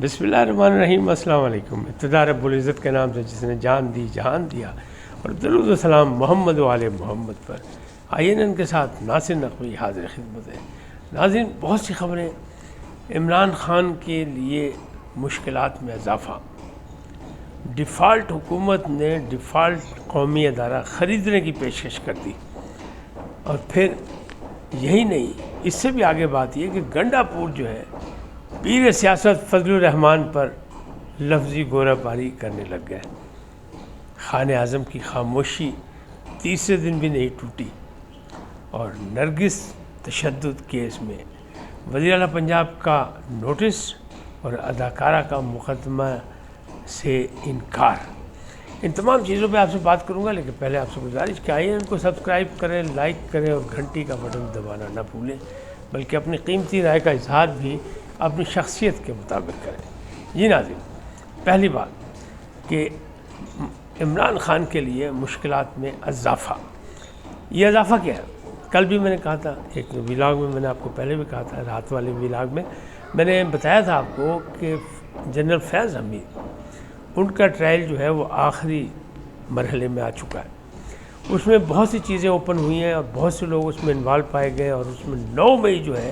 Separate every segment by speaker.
Speaker 1: بسم اللہ الرحمن الرحیم۔ السلام علیکم۔ ابتدا رب العزت کے نام سے جس نے جان دی جہان دیا، اور درود و سلام محمد و آل محمد پر۔ آئین ان کے ساتھ ناصر نقوی حاضر خدمت ہے۔ ناظرین، بہت سی خبریں۔ عمران خان کے لیے مشکلات میں اضافہ، ڈیفالٹ حکومت نے ڈیفالٹ قومی ادارہ خریدنے کی پیشکش کر دی، اور پھر یہی نہیں، اس سے بھی آگے بات یہ کہ گنڈا پور جو ہے پیر سیاست فضل الرحمان پر لفظی گورا پاری کرنے لگ گئے۔ خان اعظم کی خاموشی تیسرے دن بھی نہیں ٹوٹی، اور نرگس تشدد کیس میں وزیر اعلیٰ پنجاب کا نوٹس اور اداکارہ کا مقدمہ سے انکار۔ ان تمام چیزوں پہ آپ سے بات کروں گا، لیکن پہلے آپ سے گزارش کہ آئیے ان کو سبسکرائب کریں، لائک کریں اور گھنٹی کا بٹن دبانا نہ بھولیں، بلکہ اپنی قیمتی رائے کا اظہار بھی اپنی شخصیت کے مطابق کریں۔ جی ناظرین، پہلی بات کہ عمران خان کے لیے مشکلات میں اضافہ۔ یہ اضافہ کیا ہے؟ کل بھی میں نے کہا تھا، ایک ولاگ میں میں نے آپ کو پہلے بھی کہا تھا، رات والے ولاگ میں نے بتایا تھا آپ کو کہ جنرل فیض حمید، ان کا ٹرائل جو ہے وہ آخری مرحلے میں آ چکا ہے۔ اس میں بہت سی چیزیں اوپن ہوئی ہیں اور بہت سے لوگ اس میں انوالو پائے گئے، اور اس میں 9 مئی جو ہے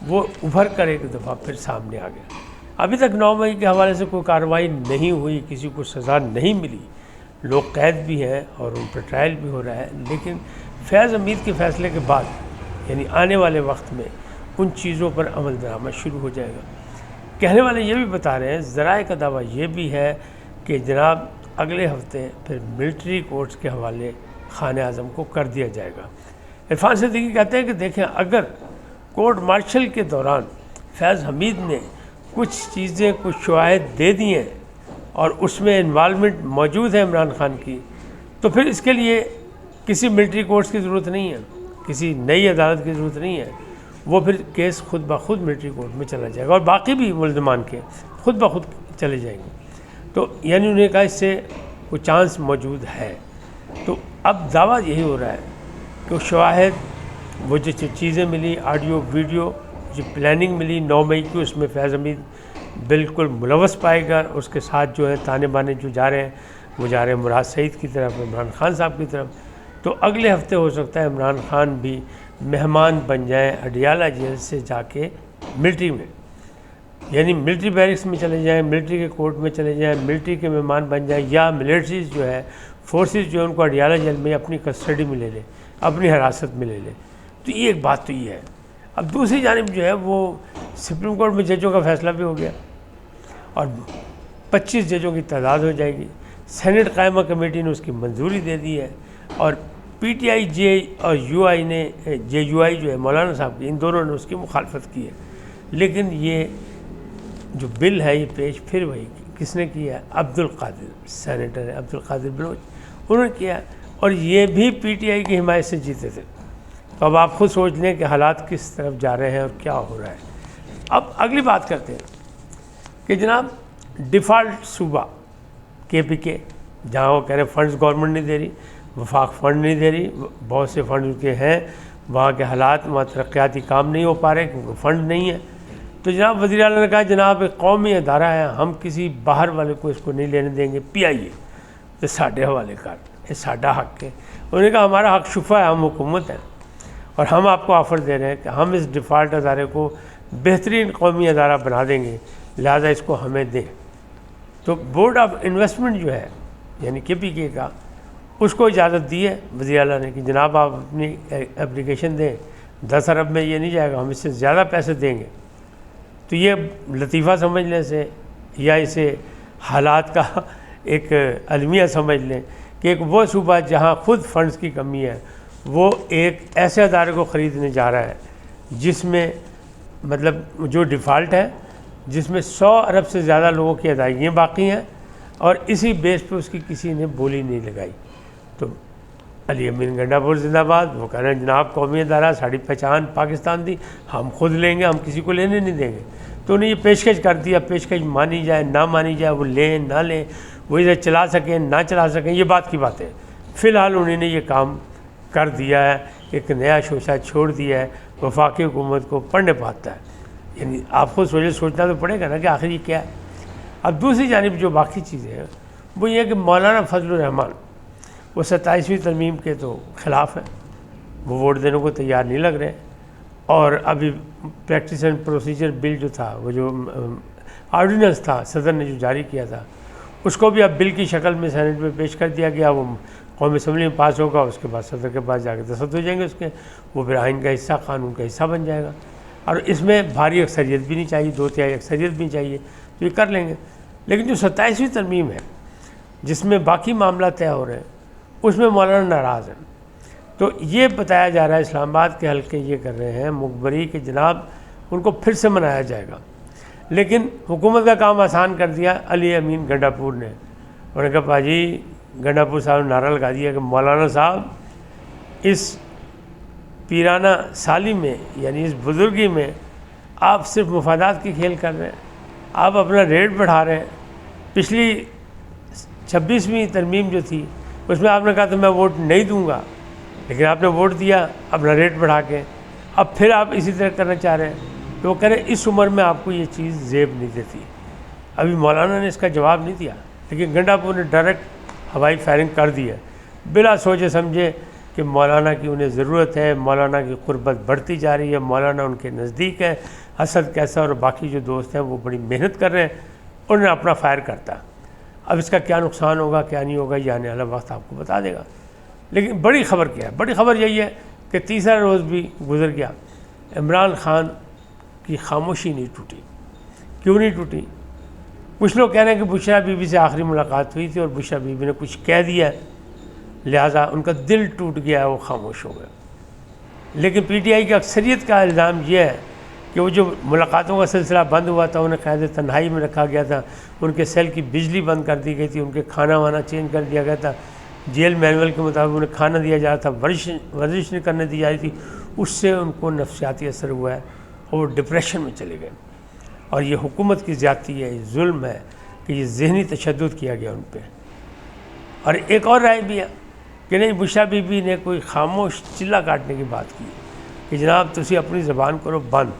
Speaker 1: وہ ابھر کر ایک دفعہ پھر سامنے آ گیا۔ ابھی تک 9 مئی کے حوالے سے کوئی کارروائی نہیں ہوئی، کسی کو سزا نہیں ملی، لوگ قید بھی ہیں اور ان پر ٹرائل بھی ہو رہا ہے، لیکن فیض حمید کے فیصلے کے بعد یعنی آنے والے وقت میں ان چیزوں پر عمل درآمد شروع ہو جائے گا۔ کہنے والے یہ بھی بتا رہے ہیں، ذرائع کا دعویٰ یہ بھی ہے کہ جناب اگلے ہفتے پھر ملٹری کورٹس کے حوالے خان اعظم کو کر دیا جائے گا۔ عرفان صدیقی کہتے ہیں کہ دیکھیں، اگر کورٹ مارشل کے دوران فیض حمید نے کچھ چیزیں، کچھ شواہد دے دی ہیں اور اس میں انوالومنٹ موجود ہے عمران خان کی، تو پھر اس کے لیے کسی ملٹری کورٹس کی ضرورت نہیں ہے، کسی نئی عدالت کی ضرورت نہیں ہے۔ وہ پھر کیس خود بخود ملٹری کورٹ میں چلا جائے گا، اور باقی بھی ملزمان کے خود بخود چلے جائیں گے۔ تو یعنی انہیں کہا اس سے کوئی چانس موجود ہے۔ تو اب دعویٰ یہی ہو رہا ہے کہ وہ شواہد، وہ جو چیزیں ملی، آڈیو ویڈیو، جو پلاننگ ملی 9 مئی کی، اس میں فیض حمید بالکل ملوث پائے گا۔ اس کے ساتھ جو ہے تانے بانے جو جا رہے ہیں، وہ جا رہے ہیں مراد سعید کی طرف، عمران خان صاحب کی طرف۔ تو اگلے ہفتے ہو سکتا ہے عمران خان بھی مہمان بن جائیں اڈیالہ جیل سے جا کے ملٹری میں، یعنی ملٹری بیرکس میں چلے جائیں، ملٹری کے کورٹ میں چلے جائیں، ملٹری کے مہمان بن جائیں، یا ملٹریز جو ہے، فورسز جو ہے، ان کو اڈیالہ جیل میں اپنی کسٹڈی میں لے لیں، اپنی حراست میں لے لیں۔ تو یہ ایک بات تو یہ ہے۔ اب دوسری جانب جو ہے وہ سپریم کورٹ میں ججوں کا فیصلہ بھی ہو گیا، اور 25 ججوں کی تعداد ہو جائے گی۔ سینٹ قائمہ کمیٹی نے اس کی منظوری دے دی ہے، اور پی ٹی آئی جے اور یو آئی نے، جے یو آئی جو ہے مولانا صاحب کی، ان دونوں نے اس کی مخالفت کی ہے۔ لیکن یہ جو بل ہے یہ پیش پھر وہی کس نے کیا ہے؟ عبد القادر، سینیٹر عبد القادر بلوچ، انہوں نے کیا، اور یہ بھی پی ٹی آئی کی حمایت سے جیتے تھے۔ تو اب آپ خود سوچ لیں کہ حالات کس طرف جا رہے ہیں اور کیا ہو رہا ہے۔ اب اگلی بات کرتے ہیں کہ جناب ڈیفالٹ صوبہ کے پی کے، جہاں وہ کہہ رہے ہیں فنڈز گورنمنٹ نہیں دے رہی، وفاق فنڈ نہیں دے رہی، بہت سے فنڈ کے ہیں، وہاں کے حالات، وہاں ترقیاتی کام نہیں ہو پا رہے کیونکہ فنڈ نہیں ہے۔ تو جناب وزیر اعلیٰ نے کہا جناب ایک قومی ادارہ ہے، ہم کسی باہر والے کو اس کو نہیں لینے دیں گے، پی آئی اے تو ساڈے حوالے کر، یہ ساڈا حق ہے۔ انہوں نے کہا ہمارا حق شفا ہے، ہم حکومت ہیں، اور ہم آپ کو آفر دے رہے ہیں کہ ہم اس ڈیفالٹ ادارے کو بہترین قومی ادارہ بنا دیں گے، لہٰذا اس کو ہمیں دیں۔ تو بورڈ آف انویسٹمنٹ جو ہے یعنی کے پی کے کا، اس کو اجازت دی ہے وزیر اعلیٰ نے کہ جناب آپ اپنی اپلیکیشن دیں، 10 ارب میں یہ نہیں جائے گا، ہم اس سے زیادہ پیسے دیں گے۔ تو یہ لطیفہ سمجھنے سے، یا اسے حالات کا ایک المیہ سمجھ لیں کہ ایک وہ صوبہ جہاں خود فنڈز کی کمی ہے، وہ ایک ایسے ادارے کو خریدنے جا رہا ہے جس میں مطلب جو ڈیفالٹ ہے، جس میں 100 ارب سے زیادہ لوگوں کی ادائیگیاں باقی ہیں، اور اسی بیس پہ اس کی کسی نے بولی نہیں لگائی۔ تو علی امین گنڈا پور زندہ باد، وہ کہہ رہے ہیں جناب قومی ادارہ، ساری پہچان پاکستان دی، ہم خود لیں گے، ہم کسی کو لینے نہیں دیں گے۔ تو انہیں یہ پیشکش کر دیا، پیشکش مانی جائے نہ مانی جائے، وہ لیں نہ لیں، وہ اسے چلا سکیں نہ چلا سکیں، یہ بات کی بات ہے۔ فی الحال انہوں نے یہ کام کر دیا ہے، ایک نیا شوشہ چھوڑ دیا ہے، وفاقی حکومت کو پڑھنے پاتا ہے۔ یعنی آپ کو سوچنا تو پڑے گا نا کہ آخر یہ کیا ہے۔ اب دوسری جانب جو باقی چیزیں ہیں وہ یہ کہ مولانا فضل الرحمان وہ 27ویں ترمیم کے تو خلاف ہیں، وہ ووٹ دینے کو تیار نہیں لگ رہے، اور ابھی پریکٹس اینڈ پروسیجر بل جو تھا، وہ جو آرڈیننس تھا صدر نے جو جاری کیا تھا، اس کو بھی اب بل کی شکل میں سینٹ میں پیش کر دیا گیا، وہ قومی اسمبلی میں پاس ہوگا، اس کے بعد صدر کے پاس جا کے دستخط ہو جائیں گے اس کے، وہ پھر آئین کا حصہ، قانون کا حصہ بن جائے گا، اور اس میں بھاری اکثریت بھی نہیں چاہیے، 2/3 اکثریت بھی نہیں چاہیے، تو یہ کر لیں گے۔ لیکن جو 27ویں ترمیم ہے جس میں باقی معاملات طے ہو رہے ہیں، اس میں مولانا ناراض ہیں۔ تو یہ بتایا جا رہا ہے، اسلام آباد کے حلقے یہ کر رہے ہیں مخبری کہ جناب ان کو پھر سے منایا جائے گا، لیکن حکومت کا کام آسان کر دیا علی امین گنڈا پور نے۔ انہوں نے کہا باجی گنڈا پور صاحب نے نعرہ لگا دیا کہ مولانا صاحب اس پیرانہ سالی میں، یعنی اس بزرگی میں آپ صرف مفادات کی کھیل کر رہے ہیں، آپ اپنا ریٹ بڑھا رہے ہیں۔ پچھلی 26ویں ترمیم جو تھی اس میں آپ نے کہا تو میں ووٹ نہیں دوں گا، لیکن آپ نے ووٹ دیا اپنا ریٹ بڑھا کے، اب پھر آپ اسی طرح کرنا چاہ رہے ہیں، تو وہ کہہ رہے ہیں اس عمر میں آپ کو یہ چیز زیب نہیں دیتی۔ ابھی مولانا نے اس کا جواب نہیں دیا، لیکن گنڈا پور نے ڈائریکٹ ہوائی فائرنگ کر دی ہے، بلا سوچے سمجھے کہ مولانا کی انہیں ضرورت ہے، مولانا کی قربت بڑھتی جا رہی ہے، مولانا ان کے نزدیک ہے، اسد کیسا اور باقی جو دوست ہیں وہ بڑی محنت کر رہے ہیں، انہوں نے اپنا فائر کرتا۔ اب اس کا کیا نقصان ہوگا کیا نہیں ہوگا یہ آنے والا وقت آپ کو بتا دے گا۔ لیکن بڑی خبر کیا ہے؟ بڑی خبر یہی ہے کہ تیسرا روز بھی گزر گیا، عمران خان کی خاموشی نہیں ٹوٹی۔ کیوں نہیں ٹوٹی؟ کچھ لوگ کہہ رہے ہیں کہ بشریٰ بی بی سے آخری ملاقات ہوئی تھی اور بشریٰ بی بی نے کچھ کہہ دیا ہے، لہٰذا ان کا دل ٹوٹ گیا ہے، وہ خاموش ہو گئے۔ لیکن پی ٹی آئی کی اکثریت کا الزام یہ ہے کہ وہ جو ملاقاتوں کا سلسلہ بند ہوا تھا، انہیں قید تنہائی میں رکھا گیا تھا، ان کے سیل کی بجلی بند کر دی گئی تھی، ان کے کھانا وانا چینج کر دیا گیا تھا، جیل مینول کے مطابق انہیں کھانا دیا جا رہا تھا، ورزش نہیں کرنے دی جا رہی تھی، اس سے ان کو نفسیاتی اثر ہوا ہے اور وہ ڈپریشن میں چلے گئے۔ اور یہ حکومت کی زیادتی ہے، یہ ظلم ہے کہ یہ ذہنی تشدد کیا گیا ان پہ۔ اور ایک اور رائے بھی ہے کہ نہیں، بشریٰ بی بی نے کوئی خاموش چلہ کاٹنے کی بات کی کہ جناب تسی اپنی زبان کرو بند۔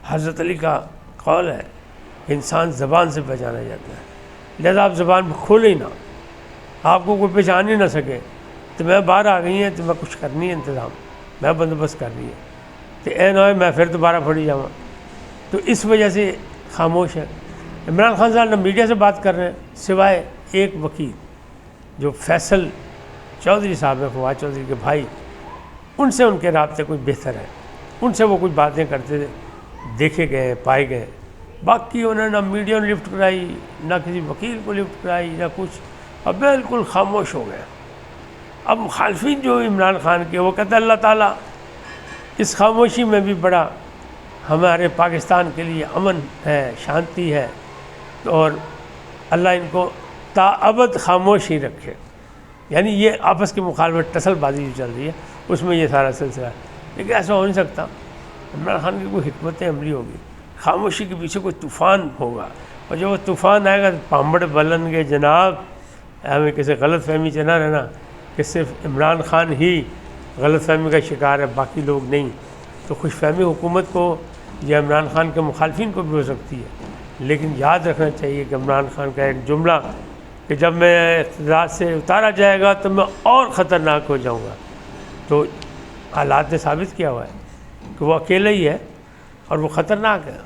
Speaker 1: حضرت علی کا قول ہے کہ انسان زبان سے پہچانا جاتا ہے، لہذا آپ زبان کھولے ہی نہ، آپ کو کوئی پہچان ہی نہ سکے تو میں باہر آ گئی ہیں تو میں کچھ کرنی ہے، انتظام میں بندوبست کر رہی ہے، تو اے نہ ہوئے میں پھر دوبارہ پھڑی جاؤں۔ تو اس وجہ سے خاموش ہے۔ عمران خان صاحب نہ میڈیا سے بات کر رہے ہیں، سوائے ایک وکیل جو فیصل چودھری صاحب ہیں، فواد چودھری کے بھائی، ان سے ان کے رابطے کچھ بہتر ہیں، ان سے وہ کچھ باتیں کرتے دیکھے گئے پائے گئے۔ باقی انہوں نے نہ میڈیا نے لفٹ کرائی، نہ کسی وکیل کو لفٹ کرائی، نہ کچھ، اب بالکل خاموش ہو گئے۔ اب مخالفین جو عمران خان کے، وہ کہتے ہیں اللہ تعالیٰ اس خاموشی میں بھی بڑا ہمارے پاکستان کے لیے امن ہے، شانتی ہے، اور اللہ ان کو تاابد خاموش ہی رکھے۔ یعنی یہ آپس کی مخالفت ٹسل بازی جو چل رہی ہے اس میں یہ سارا سلسلہ ہے، لیکن ایسا ہو نہیں سکتا۔ عمران خان کی کوئی حکمت عملی ہوگی، خاموشی کے پیچھے کوئی طوفان ہوگا، اور جب وہ طوفان آئے گا تو پامبڑ بلن گے جناب۔ ہمیں کسی غلط فہمی سے نہ رہنا کہ صرف عمران خان ہی غلط فہمی کا شکار ہے، باقی لوگ نہیں۔ تو خوش فہمی حکومت کو یا عمران خان کے مخالفین کو بھی ہو سکتی ہے، لیکن یاد رکھنا چاہیے کہ عمران خان کا ایک جملہ کہ جب میں اقتدار سے اتارا جائے گا تو میں اور خطرناک ہو جاؤں گا، تو حالات نے ثابت کیا ہوا ہے کہ وہ اکیلا ہی ہے اور وہ خطرناک ہے۔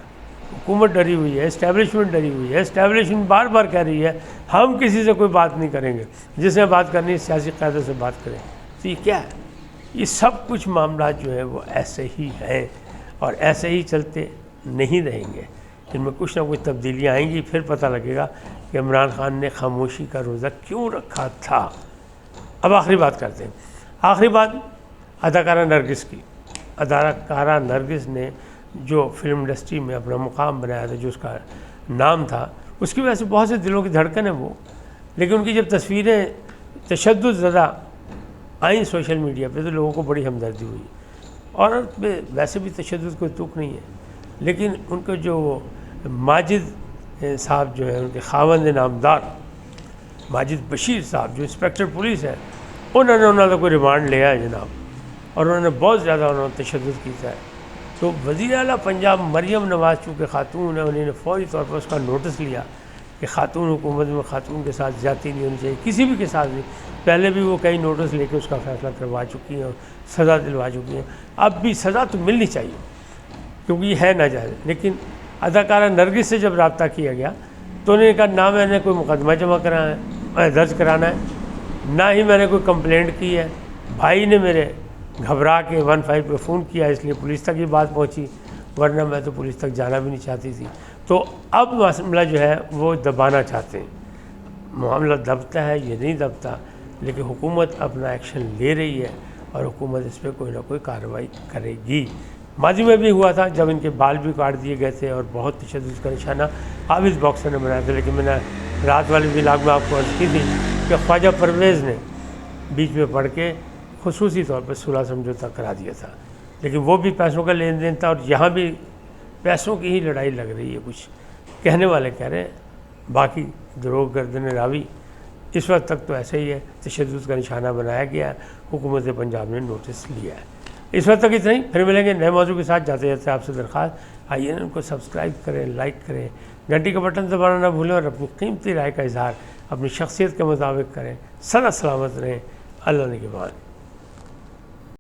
Speaker 1: حکومت ڈری ہوئی ہے، اسٹیبلشمنٹ ڈری ہوئی ہے، اسٹیبلشمنٹ بار بار کہہ رہی ہے ہم کسی سے کوئی بات نہیں کریں گے، جس نے بات کرنی ہے سیاسی قیادت سے بات کریں۔ تو یہ کیا ہے؟ یہ سب کچھ معاملات جو ہے وہ ایسے ہی ہیں اور ایسے ہی چلتے نہیں رہیں گے، ان میں کچھ نہ کچھ تبدیلیاں آئیں گی، پھر پتہ لگے گا کہ عمران خان نے خاموشی کا روزہ کیوں رکھا تھا۔ اب آخری بات کرتے ہیں، آخری بات اداکارہ نرگس کی۔ اداکارہ نرگس نے جو فلم انڈسٹری میں اپنا مقام بنایا تھا، جو اس کا نام تھا، اس کی وجہ سے بہت سے دلوں کی دھڑکن ہے وہ، لیکن ان کی جب تصویریں تشدد زدہ آئیں سوشل میڈیا پہ تو لوگوں کو بڑی ہمدردی ہوئی۔ عورت پہ ویسے بھی تشدد کوئی تک نہیں ہے، لیکن ان کے جو ماجد صاحب جو ہیں، ان کے خاوند نامدار ماجد بشیر صاحب جو انسپیکٹر پولیس ہے، انہوں نے کوئی ریمانڈ لیا ہے جناب، اور انہوں نے بہت زیادہ انہوں نے تشدد کیا ہے۔ تو وزیر اعلیٰ پنجاب مریم نواز چونکہ خاتون ہے، انہوں نے فوری طور پر اس کا نوٹس لیا کہ خاتون حکومت میں خاتون کے ساتھ زیادتی نہیں ہونی چاہیے، کسی بھی کے ساتھ نہیں. پہلے بھی وہ کئی نوٹس لے کے اس کا فیصلہ کروا چکی ہیں اور سزا دلوا چکی ہیں. اب بھی سزا تو ملنی چاہیے کیونکہ یہ ہے ناجائز. لیکن اداکارہ نرگس سے جب رابطہ کیا گیا تو انہوں نے کہا نہ میں نے کوئی مقدمہ جمع درج کرانا ہے، نہ ہی میں نے کوئی کمپلینٹ کی ہے. بھائی نے میرے گھبرا کے 15 پہ فون کیا، اس لیے پولیس تک یہ بات پہنچی، ورنہ میں تو پولیس تک جانا بھی نہیں چاہتی تھی. تو اب معاملہ جو ہے وہ دبانا چاہتے ہیں. معاملہ دبتا ہے، یہ نہیں دبتا، لیکن حکومت اپنا ایکشن لے رہی ہے اور حکومت اس پہ کوئی نہ کوئی کارروائی کرے گی. ماضی میں بھی ہوا تھا جب ان کے بال بھی کاٹ دیے گئے تھے اور بہت تشدد کا نشانہ حافظ باکسر نے بنایا تھا. لیکن میں نے رات والے ولاگ میں آپ کو عرض کی تھی کہ خواجہ پرویز نے بیچ میں پڑھ کے خصوصی طور پہ صلح سمجھوتہ کرا دیا تھا. لیکن وہ بھی پیسوں کا لین دین تھا اور یہاں بھی پیسوں کی ہی لڑائی لگ رہی ہے. کچھ کہنے والے کہہ رہے ہیں، باقی دروغ گردن راوی. اس وقت تک تو ایسا ہی ہے، تشدد کا نشانہ بنایا گیا ہے، حکومت پنجاب نے نوٹس لیا ہے. اس وقت تک اتنا ہی، پھر ملیں گے نئے موضوع کے ساتھ. جاتے جاتے آپ سے درخواست، آئیے ان کو سبسکرائب کریں، لائک کریں، گھنٹی کا بٹن دبانا نہ بھولیں اور اپنی قیمتی رائے کا اظہار اپنی شخصیت کے مطابق کریں. سدا سلامت رہیں. اللہ نگہبان.